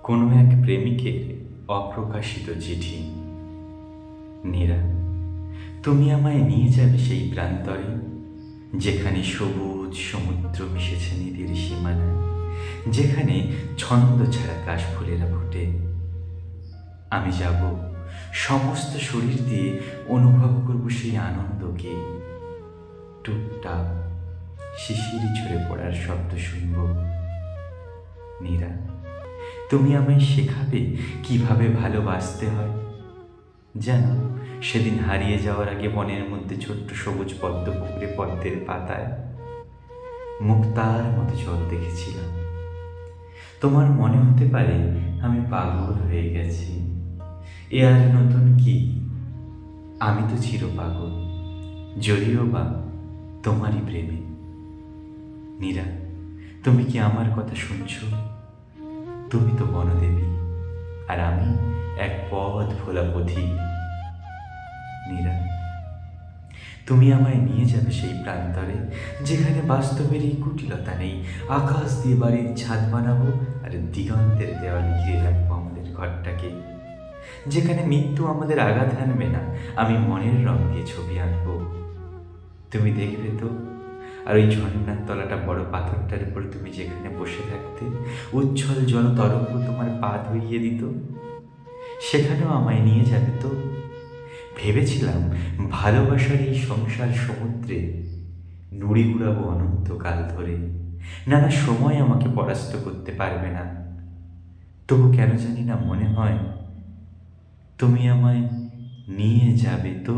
কোনো এক প্রেমিকের অপ্রকাশিত চিঠি। নীরা, তুমি আমায় নিয়ে যাবে সেই প্রান্তরে, যেখানে সবুজ সমুদ্র মিশেছে নিবিড় সীমানায়, যেখানে ছন্দ ছাড়া কাশফুলেরা ফোটে। আমি যাব, সমস্ত শরীর দিয়ে অনুভব করব সেই আনন্দকে। টুকটাক শিশির ঝরে পড়ার শব্দ শুনব। নীরা, তুমি আমায় শেখাবে কিভাবে ভালোবাসতে হয়। যেন সেদিন হারিয়ে যাওয়ার আগে বনের মধ্যে ছোট্ট সবুজ পদ্ম পুকুরে পদ্মের পাতায় মুক্তার মতো জল দেখেছিলাম। তোমার মনে হতে পারে আমি পাগল হয়ে গেছি। এ আর নতুন কি, আমি তো চির পাগল, যদিও বা তোমারই প্রেমে। নীরা, তুমি কি আমার কথা শুনছো? তুমি তো বনদেবী, আর আমি এক পথ ভোলা পথিক। নীরা, তুমি আমায় নিয়ে যাবে সেই প্রান্তরে, যেখানে বাস্তবের এই কুটিলতা নেই। আকাশ দিয়ে বাড়ির ছাদ বানাবো, আর দিগন্তের দেওয়ালে ঘিরে রাখবো আমাদের ঘরটাকে। যেখানে মৃত্যু আমাদের আঘাত হানবে না, আমি মনের রং দিয়ে ছবি আঁকবো। তুমি দেখবে তো, আর ওই ঝর্ণার তলাটা বড় পাথরটার উপর তুমি যেখানে বসে থাকতে, উচ্ছল জল তরঙ্গ তোমার পা ধুইয়ে দিত। সেখানেও আমায় নিয়ে যাবে তো। ভেবেছিলাম ভালোবাসার এই সংসার সমুদ্রে নুড়ি উড়াবো অনন্তকাল ধরে। নানা সময় আমাকে পরাস্ত করতে পারবে না। তবু কেন জানি না মনে হয় তুমি আমায় নিয়ে যাবে তো।